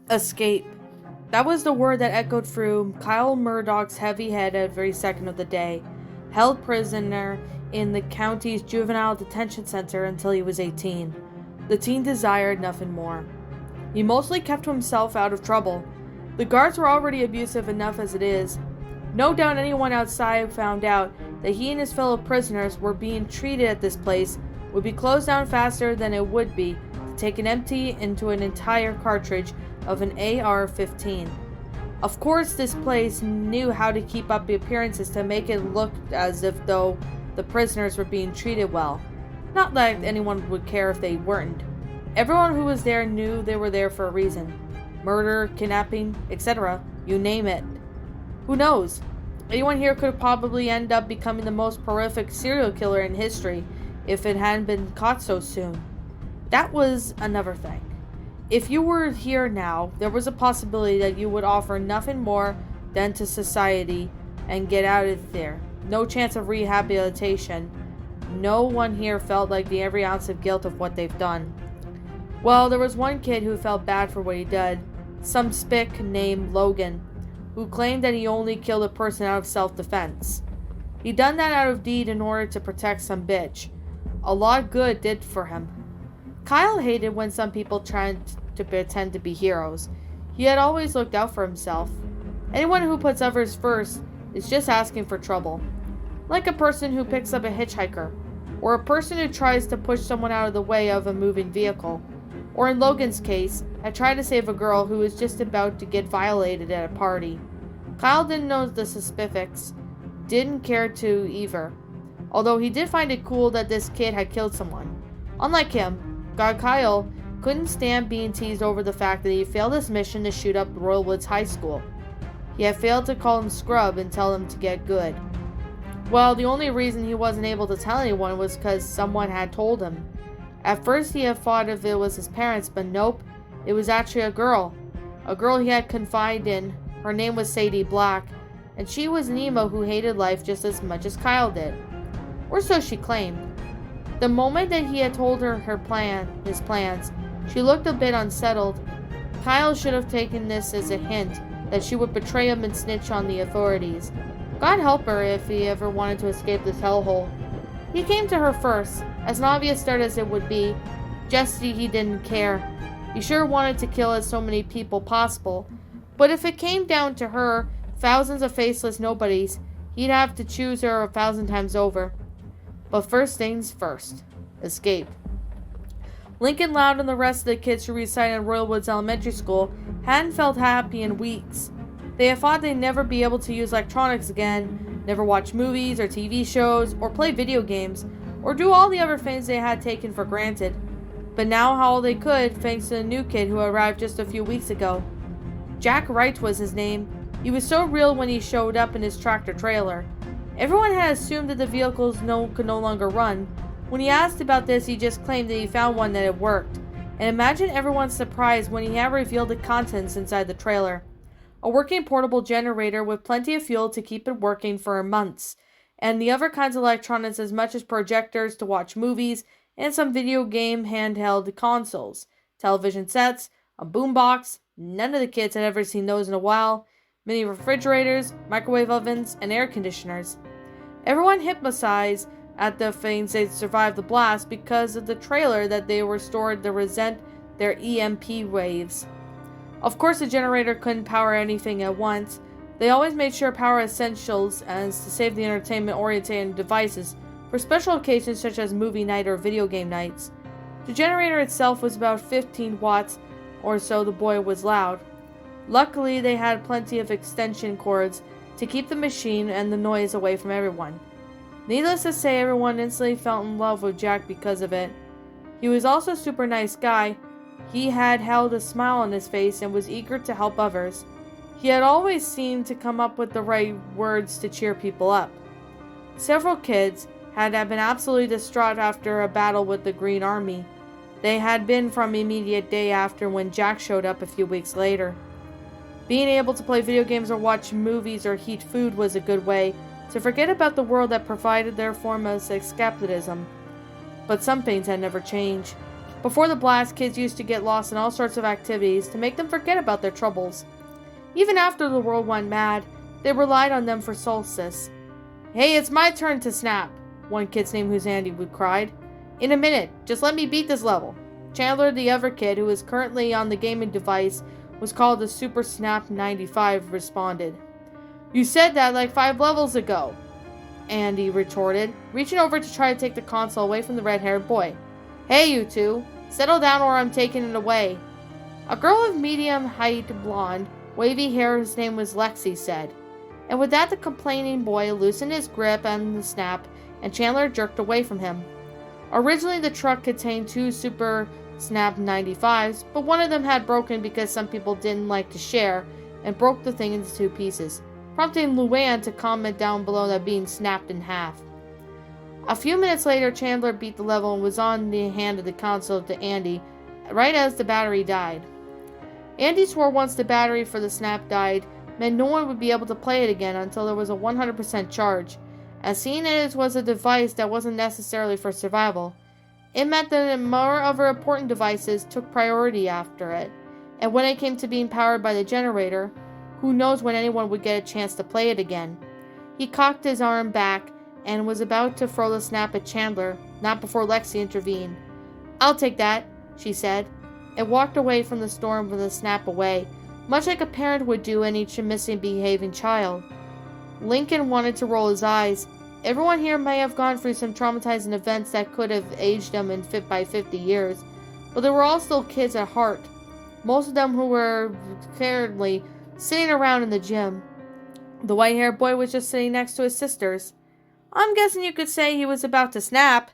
Escape. That was the word that echoed through Kyle Murdoch's heavy head every second of the day. Held prisoner in the county's juvenile detention center until he was 18. The teen desired nothing more. He mostly kept himself out of trouble. The guards were already abusive enough as it is. No doubt anyone outside found out that he and his fellow prisoners were being treated at this place would be closed down faster than it would be to take an empty into an entire cartridge of an AR-15. Of course, this place knew how to keep up the appearances to make it look as if though the prisoners were being treated well. Not that anyone would care if they weren't. Everyone who was there knew they were there for a reason. Murder, kidnapping, etc. You name it. Who knows? Anyone here could probably end up becoming the most prolific serial killer in history if it hadn't been caught so soon. That was another thing. If you were here now, there was a possibility that you would offer nothing more than to society and get out of there. No chance of rehabilitation. No one here felt like the every ounce of guilt of what they've done. Well, there was one kid who felt bad for what he did. Some spick named Logan, who claimed that he only killed a person out of self-defense. He done that out of deed in order to protect some bitch. A lot of good did for him. Kyle hated when some people tried to pretend to be heroes. He had always looked out for himself. Anyone who puts others first is just asking for trouble. Like a person who picks up a hitchhiker, or a person who tries to push someone out of the way of a moving vehicle, or in Logan's case, had tried to save a girl who was just about to get violated at a party. Kyle didn't know the specifics, didn't care to either, although he did find it cool that this kid had killed someone. Unlike him, Kyle couldn't stand being teased over the fact that he failed his mission to shoot up Royal Woods High School. He had failed to call him scrub and tell him to get good. Well, the only reason he wasn't able to tell anyone was because someone had told him. At first he had thought if it was his parents, but nope, it was actually a girl. A girl he had confided in. Her name was Sadie Black, and she was an emo who hated life just as much as Kyle did. Or so she claimed. The moment that he had told her his plans, she looked a bit unsettled. Kyle should have taken this as a hint that she would betray him and snitch on the authorities. God help her if he ever wanted to escape this hellhole. He came to her first, as an obvious start as it would be. Just he didn't care. He sure wanted to kill as so many people possible, but if it came down to her, thousands of faceless nobodies, he'd have to choose her 1,000 times over. But first things first. Escape. Lincoln Loud and the rest of the kids who resided in Royal Woods Elementary School hadn't felt happy in weeks. They had thought they'd never be able to use electronics again, never watch movies or TV shows, or play video games, or do all the other things they had taken for granted. But now all they could, thanks to the new kid who arrived just a few weeks ago. Jack Wright was his name. He was so real when he showed up in his tractor trailer. Everyone had assumed that the vehicles could no longer run. When he asked about this, he just claimed that he found one that had worked. And imagine everyone's surprise when he had revealed the contents inside the trailer. A working portable generator with plenty of fuel to keep it working for months, and the other kinds of electronics as much as projectors to watch movies, and some video game handheld consoles, television sets, a boombox. None of the kids had ever seen those in a while. Mini refrigerators, microwave ovens, and air conditioners. Everyone hypnotized at the things they'd survived the blast because of the trailer that they were stored to resent their EMP waves. Of course, the generator couldn't power anything at once. They always made sure power essentials as to save the entertainment-oriented devices for special occasions such as movie night or video game nights. The generator itself was about 15 watts or so. The boy was loud. Luckily, they had plenty of extension cords to keep the machine and the noise away from everyone. Needless to say, everyone instantly fell in love with Jack because of it. He was also a super nice guy. He had held a smile on his face and was eager to help others. He had always seemed to come up with the right words to cheer people up. Several kids had been absolutely distraught after a battle with the Green Army. They had been from immediate day after when Jack showed up a few weeks later. Being able to play video games or watch movies or heat food was a good way to forget about the world that provided their form of escapism. But some things had never changed. Before the blast, kids used to get lost in all sorts of activities to make them forget about their troubles. Even after the world went mad, they relied on them for solstice. "Hey, it's my turn to snap," one kid's name whose Andy would cried. "In a minute, just let me beat this level." Chandler, the other kid who is currently on the gaming device, was called the Super Snap 95, responded. "You said that like 5 levels ago," Andy retorted, reaching over to try to take the console away from the red-haired boy. "Hey, you two, settle down or I'm taking it away." A girl of medium height, blonde, wavy hair whose name was Lexi said. And with that, the complaining boy loosened his grip on the snap, and Chandler jerked away from him. Originally, the truck contained 2 Super Snap 95s, but one of them had broken because some people didn't like to share, and broke the thing into 2 pieces, prompting Luann to comment down below that being snapped in half. A few minutes later, Chandler beat the level and was on the hand of the console to Andy, right as the battery died. Andy swore once the battery for the snap died, meant no one would be able to play it again until there was a 100% charge, as seeing it was a device that wasn't necessarily for survival. It meant that more other important devices took priority after it, and when it came to being powered by the generator, who knows when anyone would get a chance to play it again. He cocked his arm back and was about to throw the snap at Chandler, not before Lexi intervened. "I'll take that," she said, and walked away from the storm with the snap away, much like a parent would do any misbehaving child. Lincoln wanted to roll his eyes. Everyone here may have gone through some traumatizing events that could have aged them in by 50 years, but they were all still kids at heart, most of them who were currently sitting around in the gym. The white-haired boy was just sitting next to his sisters. "I'm guessing you could say he was about to snap,"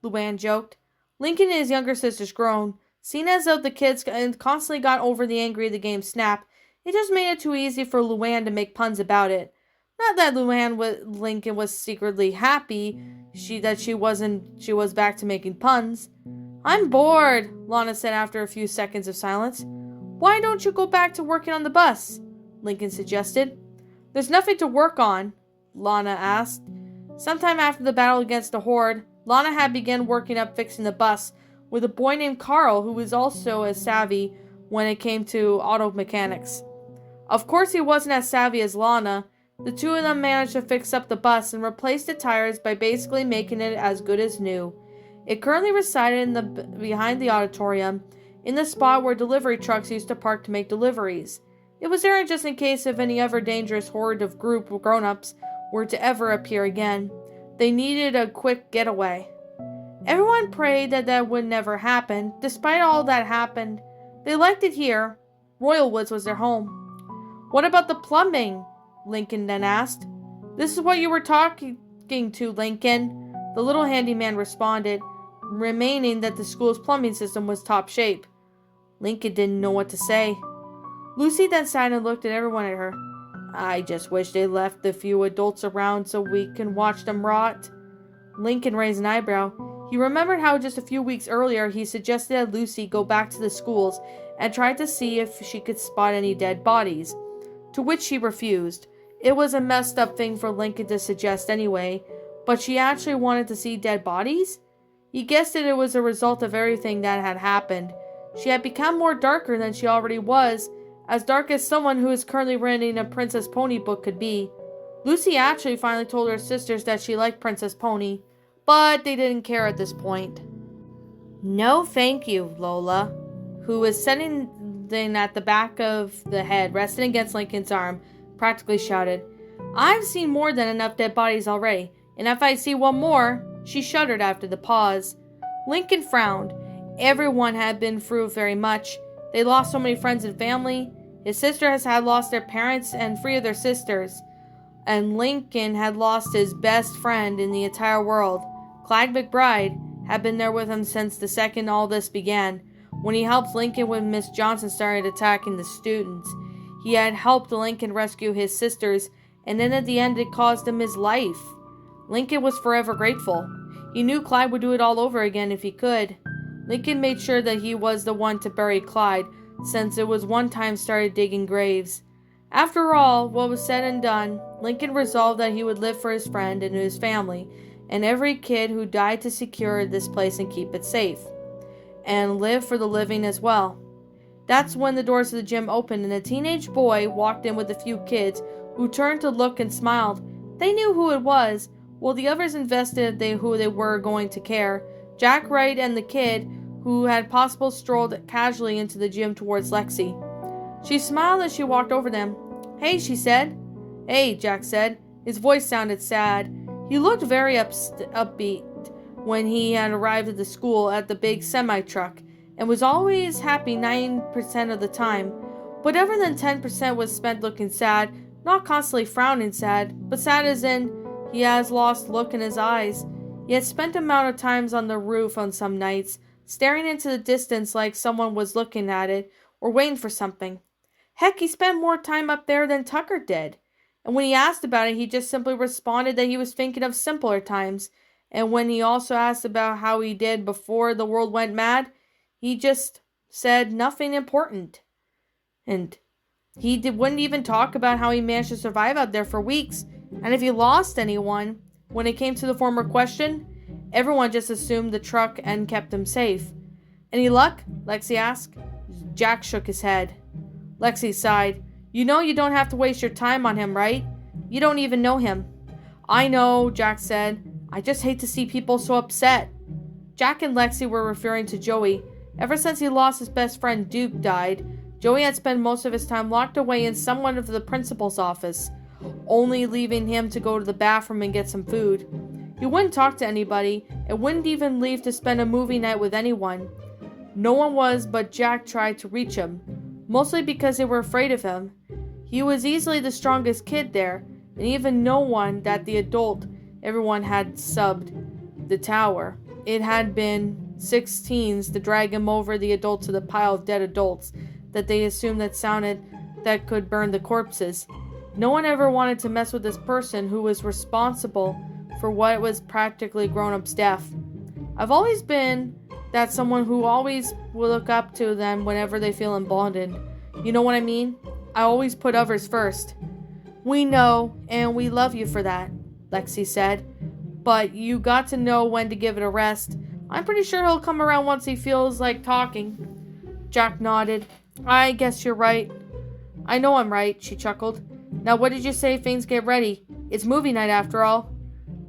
Luann joked. Lincoln and his younger sisters groaned. Seeing as though the kids constantly got over the angry of the game Snap, it just made it too easy for Luann to make puns about it. Not that Lincoln was secretly happy that she was back to making puns. "I'm bored," Lana said after a few seconds of silence. "Why don't you go back to working on the bus?" Lincoln suggested. "There's nothing to work on," Lana asked. Sometime after the battle against the Horde, Lana had begun working up fixing the bus with a boy named Carl who was also as savvy when it came to auto mechanics. Of course he wasn't as savvy as Lana. The two of them managed to fix up the bus and replace the tires by basically making it as good as new. It currently resided behind the auditorium, in the spot where delivery trucks used to park to make deliveries. It was there just in case if any other dangerous horde of group of grown-ups were to ever appear again. They needed a quick getaway. Everyone prayed that would never happen. Despite all that happened, they liked it here. Royal Woods was their home. "What about the plumbing?" Lincoln then asked. "This is what you were talking to, Lincoln," the little handyman responded, remaining that the school's plumbing system was top shape. Lincoln didn't know what to say. Lucy then sighed and looked at everyone at her. "I just wish they left the few adults around so we can watch them rot." Lincoln raised an eyebrow. He remembered how just a few weeks earlier he suggested that Lucy go back to the schools and try to see if she could spot any dead bodies, to which she refused. It was a messed up thing for Lincoln to suggest anyway, but she actually wanted to see dead bodies? He guessed that it was a result of everything that had happened. She had become more darker than she already was, as dark as someone who is currently reading a Princess Pony book could be. Lucy actually finally told her sisters that she liked Princess Pony, but they didn't care at this point. "No thank you, Lola," who was sitting at the back of the head, resting against Lincoln's arm, practically shouted. "I've seen more than enough dead bodies already, and if I see one more..." She shuddered after the pause. Lincoln frowned. Everyone had been through very much. They lost so many friends and family. His sisters had lost their parents and 3 of their sisters. And Lincoln had lost his best friend in the entire world. Clyde McBride had been there with him since the second all this began, when he helped Lincoln when Miss Johnson started attacking the students. He had helped Lincoln rescue his sisters, and then at the end it cost him his life. Lincoln was forever grateful. He knew Clyde would do it all over again if he could. Lincoln made sure that he was the one to bury Clyde, since it was one time started digging graves. After all what was said and done, Lincoln resolved that he would live for his friend and his family, and every kid who died to secure this place and keep it safe. and live for the living as well. That's when the doors of the gym opened and a teenage boy walked in with a few kids who turned to look and smiled. They knew who it was, while the others invested who they were going to care. Jack Wright and the kid who had possibly strolled casually into the gym towards Lexi. She smiled as she walked over them. "Hey," she said. "Hey," Jack said. His voice sounded sad. He looked very upbeat when he had arrived at the school at the big semi-truck, and was always happy 9% of the time. But other than 10% was spent looking sad, not constantly frowning sad, but sad as in he has lost look in his eyes. He had spent amount of times on the roof on some nights, staring into the distance like someone was looking at it or waiting for something. Heck, he spent more time up there than Tucker did. And when he asked about it, he just simply responded that he was thinking of simpler times. And when he also asked about how he did before the world went mad, he just said nothing important. And he wouldn't even talk about how he managed to survive out there for weeks. And if he lost anyone, when it came to the former question, everyone just assumed the truck and kept him safe. "Any luck?" Lexi asked. Jack shook his head. Lexi sighed. "You know you don't have to waste your time on him, right? You don't even know him." "I know," Jack said. "I just hate to see people so upset." Jack and Lexi were referring to Joey. Ever since he lost his best friend Duke died, Joey had spent most of his time locked away in someone of the principal's office, only leaving him to go to the bathroom and get some food. He wouldn't talk to anybody, and wouldn't even leave to spend a movie night with anyone. No one was, but Jack tried to reach him, mostly because they were afraid of him. He was easily the strongest kid there, and even no one that the adult everyone had subbed the tower. It had been 16s to drag him over the adult to the pile of dead adults that they assumed that could burn the corpses. No one ever wanted to mess with this person who was responsible for what was practically grown-ups' death. I've always been that someone who always will look up to them whenever they feel emboldened. You know what I mean? I always put others first. "We know, and we love you for that," Lexi said. "But you got to know when to give it a rest. I'm pretty sure he'll come around once he feels like talking." Jack nodded. "I guess you're right." "I know I'm right," she chuckled. "Now what did you say things get ready? It's movie night after all."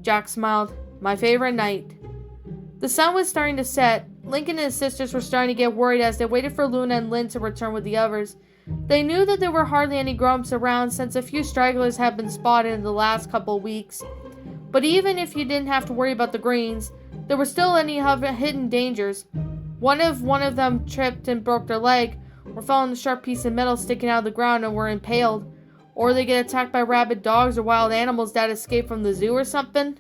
Jack smiled. "My favorite night." The sun was starting to set. Lincoln and his sisters were starting to get worried as they waited for Luna and Lynn to return with the others. They knew that there were hardly any grown-ups around since a few stragglers had been spotted in the last couple of weeks. But even if you didn't have to worry about the greens, there were still any hidden dangers. One of them tripped and broke their leg, or fell on a sharp piece of metal sticking out of the ground and were impaled. Or they get attacked by rabid dogs or wild animals that escaped from the zoo or something.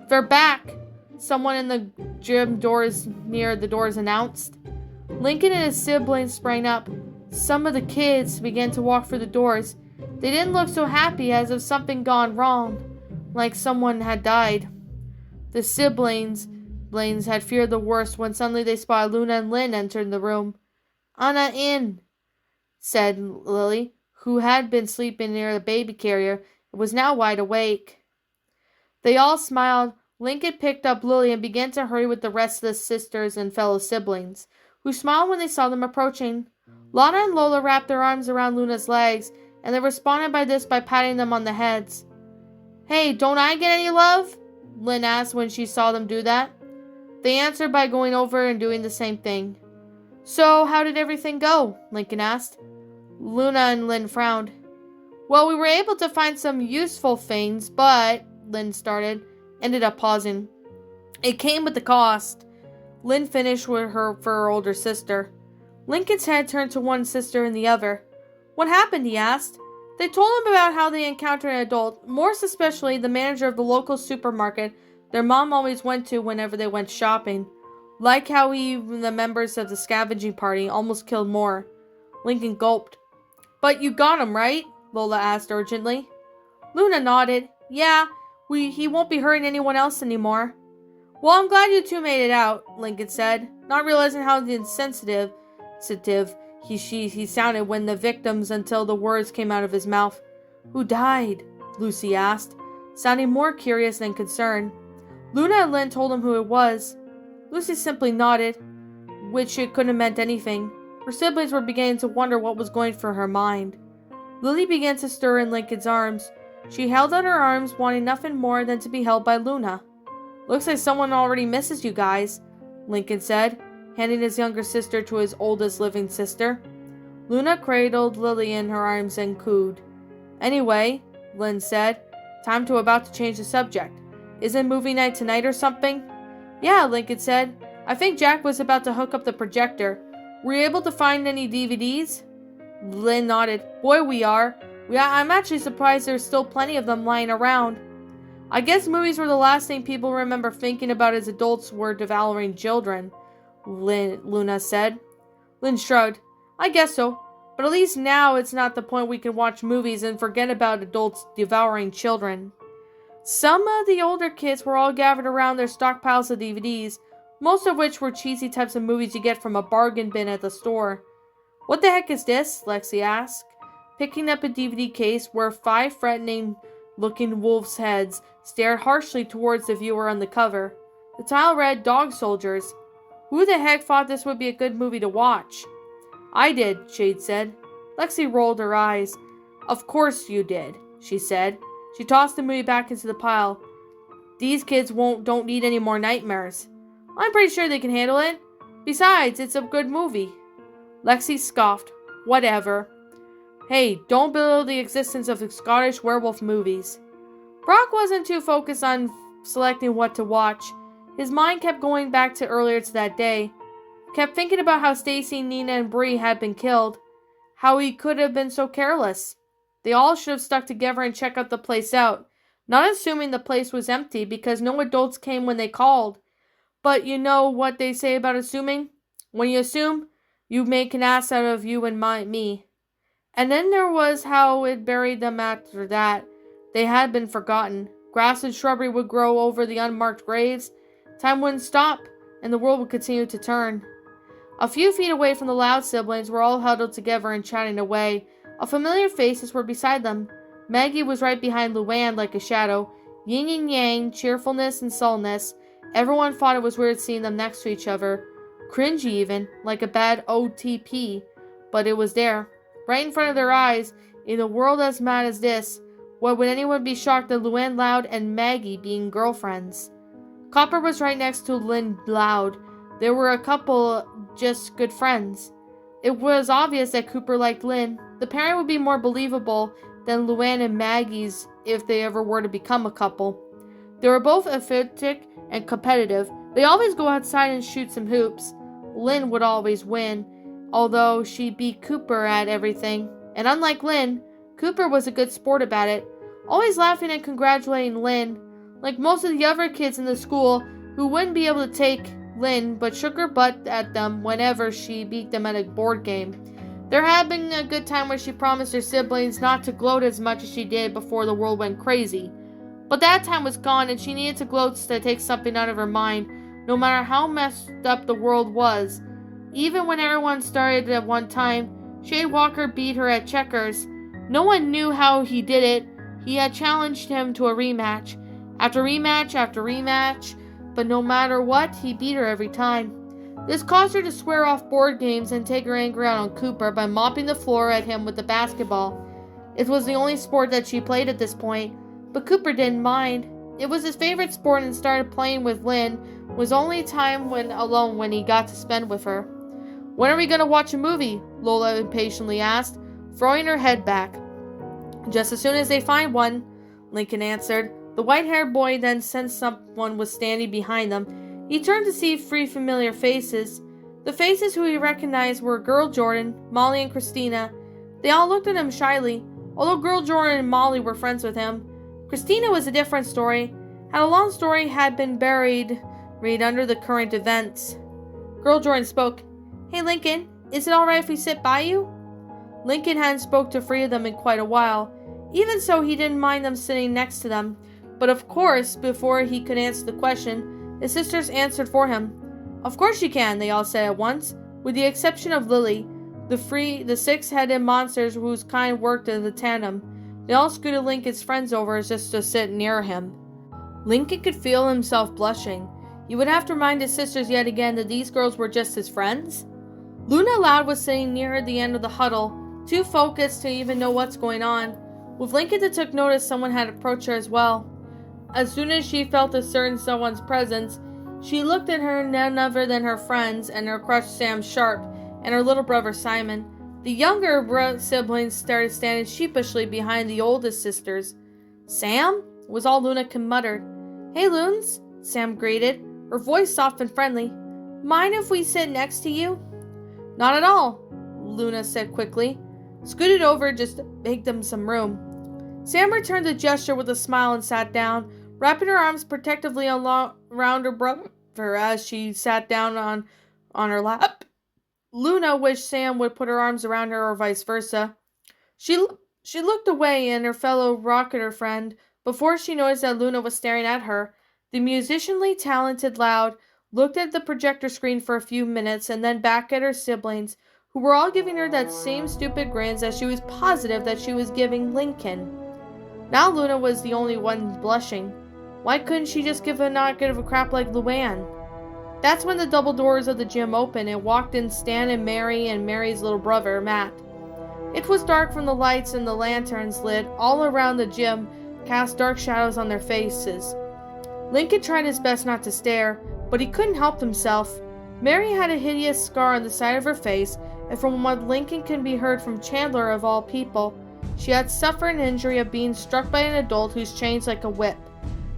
"They're back!" someone in the gym doors near the doors announced. Lincoln and his siblings sprang up. Some of the kids began to walk through the doors. They didn't look so happy, as if something gone wrong, like someone had died. The siblings had feared the worst when suddenly they spotted Luna and Lynn entering the room. "Anna in," said Lily, who had been sleeping near the baby carrier and was now wide awake. They all smiled. Lincoln picked up Lily and began to hurry with the rest of the sisters and fellow siblings, who smiled when they saw them approaching. Lana and Lola wrapped their arms around Luna's legs, and they responded by patting them on the heads. "Hey, don't I get any love?" Lynn asked when she saw them do that. They answered by going over and doing the same thing. "So, how did everything go?" Lincoln asked. Luna and Lynn frowned. "Well, we were able to find some useful things, but," Lynn started, ended up pausing. "It came with the cost." Lynn finished for her older sister. Lincoln's head turned to one sister and the other. "What happened?" he asked. They told him about how they encountered an adult, more especially the manager of the local supermarket their mom always went to whenever they went shopping. Like how the members of the scavenging party almost killed more. Lincoln gulped. "But you got him, right?" Lola asked urgently. Luna nodded. "Yeah, he won't be hurting anyone else anymore." "Well, I'm glad you two made it out," Lincoln said, not realizing how insensitive he sounded when the victims until the words came out of his mouth. "Who died?" Lucy asked, sounding more curious than concerned. Luna and Lynn told him who it was. Lucy simply nodded. which it couldn't have meant anything. Her siblings were beginning to wonder what was going through her mind. Lily began to stir in Lincoln's arms. She held out her arms, wanting nothing more than to be held by Luna. "Looks like someone already misses you guys," Lincoln said, handing his younger sister to his oldest living sister. Luna cradled Lily in her arms and cooed. "Anyway," Lynn said, about to change the subject. "Isn't movie night tonight or something?" "Yeah," Lincoln said. "I think Jack was about to hook up the projector. Were you able to find any DVDs?" Lynn nodded. "Boy, we are. I'm actually surprised there's still plenty of them lying around." "I guess movies were the last thing people remember thinking about as adults were devouring children," Luna said. Lynn shrugged. "I guess so. But at least now it's not the point we can watch movies and forget about adults devouring children." Some of the older kids were all gathered around their stockpiles of DVDs, most of which were cheesy types of movies you get from a bargain bin at the store. "What the heck is this?" Lexi asked, picking up a DVD case where 5 threatening-looking wolves' heads stared harshly towards the viewer on the cover. The title read, "Dog Soldiers." "Who the heck thought this would be a good movie to watch?" "I did," Shade said. Lexi rolled her eyes. "Of course you did," she said. She tossed the movie back into the pile. "These kids don't need any more nightmares." "I'm pretty sure they can handle it. Besides, it's a good movie." Lexi scoffed. "Whatever." "Hey, don't belittle the existence of Scottish werewolf movies." Brock wasn't too focused on selecting what to watch. His mind kept going back to earlier to that day. Kept thinking about how Stacy, Nina, and Bree had been killed. How he could have been so careless. They all should have stuck together and checked out the place out, not assuming the place was empty because no adults came when they called. But you know what they say about assuming? When you assume, you make an ass out of you and me. And then there was how it buried them after that. They had been forgotten. Grass and shrubbery would grow over the unmarked graves. Time wouldn't stop, and the world would continue to turn. A few feet away from the Loud siblings were all huddled together and chatting away. Familiar faces were beside them. Maggie was right behind Luann like a shadow. Yin and yang, cheerfulness and sullenness. Everyone thought it was weird seeing them next to each other. Cringy even, like a bad OTP. But it was there, right in front of their eyes, in a world as mad as this. Why would anyone be shocked at Luann Loud and Maggie being girlfriends? Copper was right next to Lynn Loud. They were a couple, just good friends. It was obvious that Cooper liked Lynn. The pairing would be more believable than Luann and Maggie's if they ever were to become a couple. They were both athletic and competitive. They always go outside and shoot some hoops. Lynn would always win, although she beat Cooper at everything. And unlike Lynn, Cooper was a good sport about it, always laughing and congratulating Lynn, like most of the other kids in the school who wouldn't be able to take Lynn but shook her butt at them whenever she beat them at a board game. They're having a good time where she promised her siblings not to gloat as much as she did before the world went crazy. But that time was gone and she needed to gloat to take something out of her mind, no matter how messed up the world was. Even when everyone started at one time, Shade Walker beat her at checkers. No one knew how he did it. He had challenged him to a rematch. After rematch after rematch, but no matter what, he beat her every time. This caused her to swear off board games and take her anger out on Cooper by mopping the floor at him with the basketball. It was the only sport that she played at this point, but Cooper didn't mind. It was his favorite sport and started playing with Lynn was only time when he got to spend with her. "When are we going to watch a movie?" Lola impatiently asked, throwing her head back. "Just as soon as they find one," Lincoln answered. The white-haired boy then sensed someone was standing behind them. He turned to see 3 familiar faces. The faces who he recognized were Girl Jordan, Molly, and Christina. They all looked at him shyly, although Girl Jordan and Molly were friends with him. Christina was a different story, and a long story had been buried under the current events. Girl Jordan spoke. "Hey Lincoln, is it alright if we sit by you?" Lincoln hadn't spoke to 3 of them in quite a while. Even so, he didn't mind them sitting next to them. But of course, before he could answer the question, his sisters answered for him. "Of course you can," they all said at once, with the exception of Lily, the 6-headed monsters whose kind worked as a tandem. They all scooted Lincoln's friends over just to sit near him. Lincoln could feel himself blushing. He would have to remind his sisters yet again that these girls were just his friends? Luna Loud was sitting near the end of the huddle, too focused to even know what's going on. With Lincoln that took notice, someone had approached her as well. As soon as she felt a certain someone's presence, she looked at her none other than her friends and her crush Sam Sharp and her little brother Simon. The younger siblings started standing sheepishly behind the oldest sisters. "Sam?" was all Luna could mutter. "Hey, Loons," Sam greeted, her voice soft and friendly. "Mind if we sit next to you?" "Not at all," Luna said quickly. Scooted over just to make them some room. Sam returned the gesture with a smile and sat down, wrapping her arms protectively around her brother as she sat down on her lap. Luna wished Sam would put her arms around her or vice versa. She looked away and her fellow rocketer friend before she noticed that Luna was staring at her. The musicianly talented Loud looked at the projector screen for a few minutes and then back at her siblings, who were all giving her that same stupid grins as she was positive that she was giving Lincoln. Now Luna was the only one blushing. Why couldn't she just not give a crap like Luann? That's when the double doors of the gym opened and walked in Stan and Mary and Mary's little brother, Matt. It was dark from the lights and the lanterns lit all around the gym cast dark shadows on their faces. Lincoln tried his best not to stare, but he couldn't help himself. Mary had a hideous scar on the side of her face, and from what Lincoln can be heard from Chandler of all people, she had suffered an injury of being struck by an adult who's changed like a whip.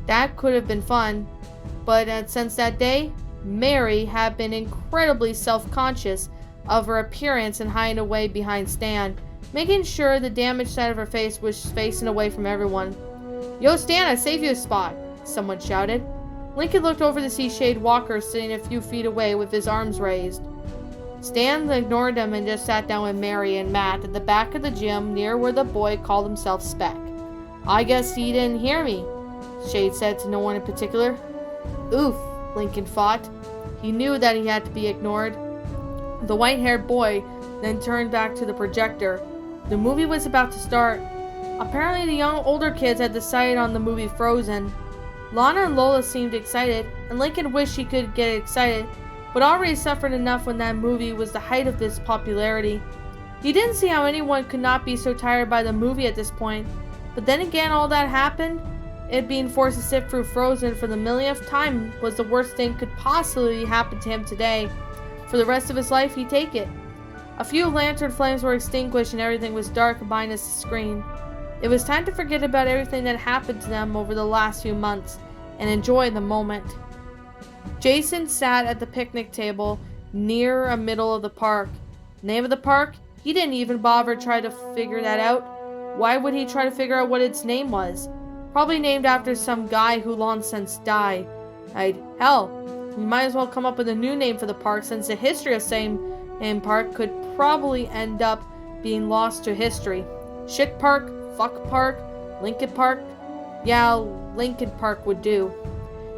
That could have been fun, but since that day, Mary had been incredibly self-conscious of her appearance and hiding away behind Stan, making sure the damaged side of her face was facing away from everyone. "Yo, Stan, I saved you a spot," someone shouted. Lincoln looked over to see Shade Walker sitting a few feet away with his arms raised. Stan ignored him and just sat down with Mary and Matt at the back of the gym near where the boy called himself Speck. "I guess he didn't hear me," Shade said to no one in particular. "Oof," Lincoln thought. He knew that he had to be ignored. The white-haired boy then turned back to the projector. The movie was about to start. Apparently the older kids had decided on the movie Frozen. Lana and Lola seemed excited, and Lincoln wished he could get excited, but already suffered enough when that movie was the height of its popularity. He didn't see how anyone could not be so tired by the movie at this point, but then again all that happened, it being forced to sit through Frozen for the millionth time was the worst thing could possibly happen to him today. For the rest of his life, he'd take it. A few lantern flames were extinguished and everything was dark minus the screen. It was time to forget about everything that happened to them over the last few months and enjoy the moment. Jason sat at the picnic table near a middle of the park. Name of the park? He didn't even bother try to figure that out. Why would he try to figure out what its name was? Probably named after some guy who long since died. Hell, we might as well come up with a new name for the park, since the history of same name park could probably end up being lost to history. Shit Park, Fuck Park, Lincoln Park. Yeah, Lincoln Park would do.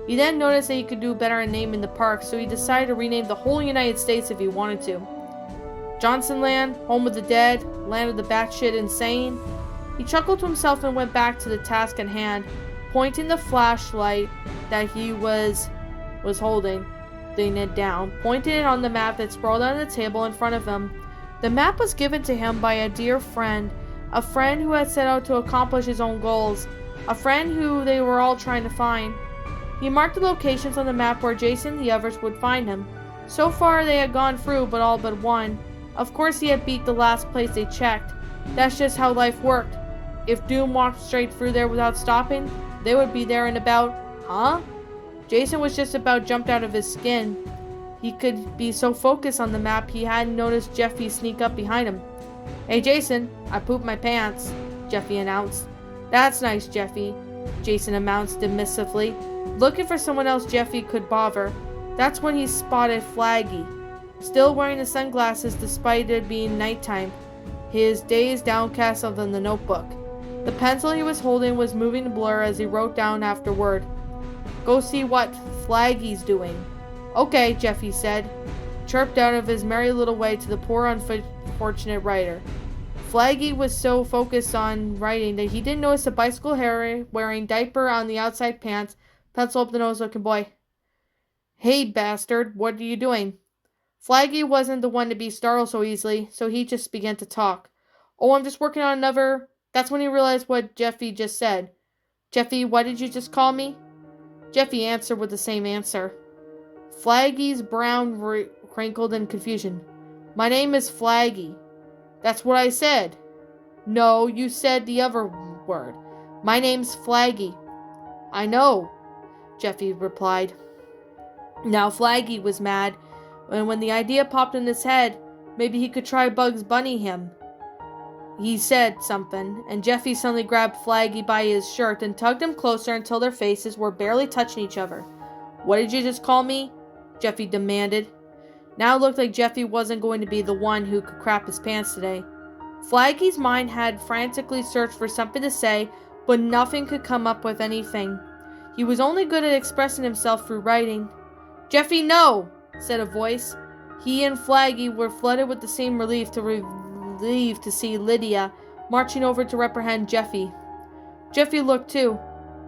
He then noticed that he could do better in naming the park, so he decided to rename the whole United States if he wanted to. Johnson Land, Home of the Dead, Land of the Batshit Insane. He chuckled to himself and went back to the task at hand, pointing the flashlight that he was holding it down, pointing it on the map that sprawled on the table in front of him. The map was given to him by a dear friend, a friend who had set out to accomplish his own goals, a friend who they were all trying to find. He marked the locations on the map where Jason and the others would find him. So far they had gone through, but all but one. Of course he had beat the last place they checked. That's just how life worked. If Doom walked straight through there without stopping, they would be there in about, Jason was just about jumped out of his skin. He could be so focused on the map he hadn't noticed Jeffy sneak up behind him. "Hey Jason, I pooped my pants," Jeffy announced. "That's nice, Jeffy," Jason announced dismissively, looking for someone else Jeffy could bother. That's when he spotted Flaggy, still wearing the sunglasses despite it being nighttime, his gaze downcast on the notebook. The pencil he was holding was moving to blur as he wrote down afterward. "Go see what Flaggy's doing." "Okay," Jeffy said, chirped out of his merry little way to the poor unfortunate writer. Flaggy was so focused on writing that he didn't notice a bicycle hair wearing diaper on the outside pants, pencil up the nose looking boy. Hey, bastard, what are you doing? Flaggy wasn't the one to be startled so easily, so he just began to talk. Oh, I'm just working on another. That's when he realized what Jeffy just said. Jeffy, what did you just call me? Jeffy answered with the same answer. Flaggy's brow crinkled in confusion. My name is Flaggy. That's what I said. No, you said the other word. My name's Flaggy. I know, Jeffy replied. Now Flaggy was mad, and when the idea popped in his head, maybe he could try Bugs Bunny him. He said something, and Jeffy suddenly grabbed Flaggy by his shirt and tugged him closer until their faces were barely touching each other. What did you just call me? Jeffy demanded. Now it looked like Jeffy wasn't going to be the one who could crap his pants today. Flaggy's mind had frantically searched for something to say, but nothing could come up with anything. He was only good at expressing himself through writing. Jeffy, no, said a voice. He and Flaggy were flooded with the same relief to see Lydia marching over to reprehend Jeffy. Jeffy looked too.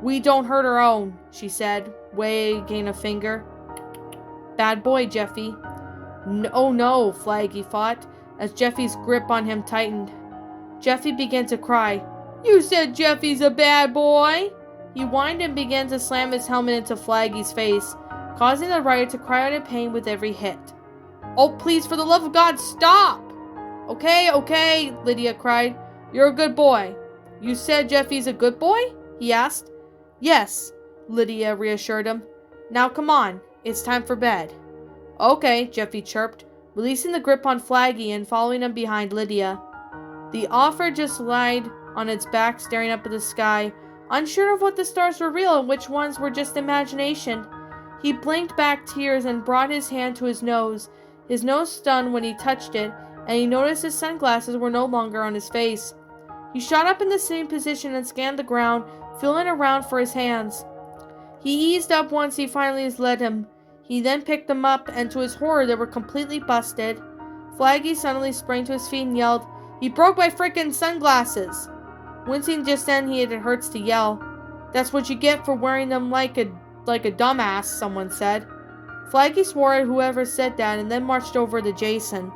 We don't hurt our own, she said, wagging a finger. Bad boy, Jeffy. Oh no, Flaggy thought, as Jeffy's grip on him tightened. Jeffy began to cry. You said Jeffy's a bad boy? He whined and began to slam his helmet into Flaggy's face, causing the rider to cry out in pain with every hit. Oh, please, for the love of God, stop! Okay, Lydia cried. You're a good boy. You said Jeffy's a good boy? He asked. Yes, Lydia reassured him. Now come on, it's time for bed. Okay, Jeffy chirped, releasing the grip on Flaggy and following him behind Lydia. The offer just lied on its back, staring up at the sky, unsure of what the stars were real and which ones were just imagination. He blinked back tears and brought his hand to his nose stunned when he touched it, and he noticed his sunglasses were no longer on his face. He shot up in the same position and scanned the ground, feeling around for his hands. He eased up once he finally led him. He then picked them up, and to his horror, they were completely busted. Flaggy suddenly sprang to his feet and yelled, He broke my frickin' sunglasses! Wincing just then, it hurts to yell. That's what you get for wearing them like a dumbass, someone said. Flaggy swore at whoever said that and then marched over to Jason,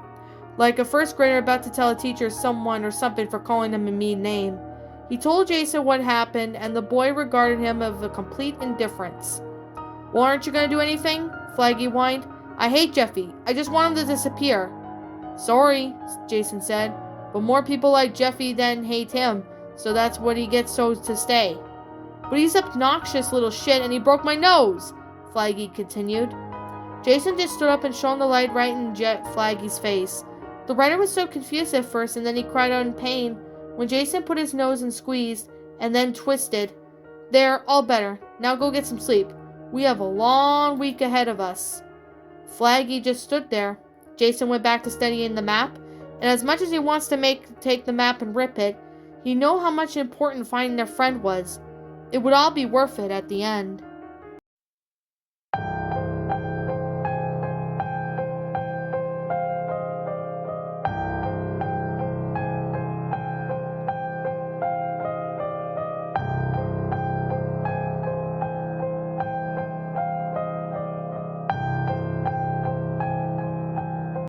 like a first grader about to tell a teacher someone or something for calling him a mean name. He told Jason what happened, and the boy regarded him with a complete indifference. Well, aren't you going to do anything? Flaggy whined. I hate Jeffy. I just want him to disappear. Sorry, Jason said, but more people like Jeffy than hate him, so that's what he gets to stay. But he's obnoxious little shit, and he broke my nose, Flaggy continued. Jason just stood up and shone the light right in Flaggy's face. The writer was so confused at first, and then he cried out in pain when Jason put his nose and squeezed, and then twisted. There, all better. Now go get some sleep. We have a long week ahead of us. Flaggy just stood there. Jason went back to studying the map, and as much as he wants to take the map and rip it, he knew how much important finding their friend was. It would all be worth it at the end.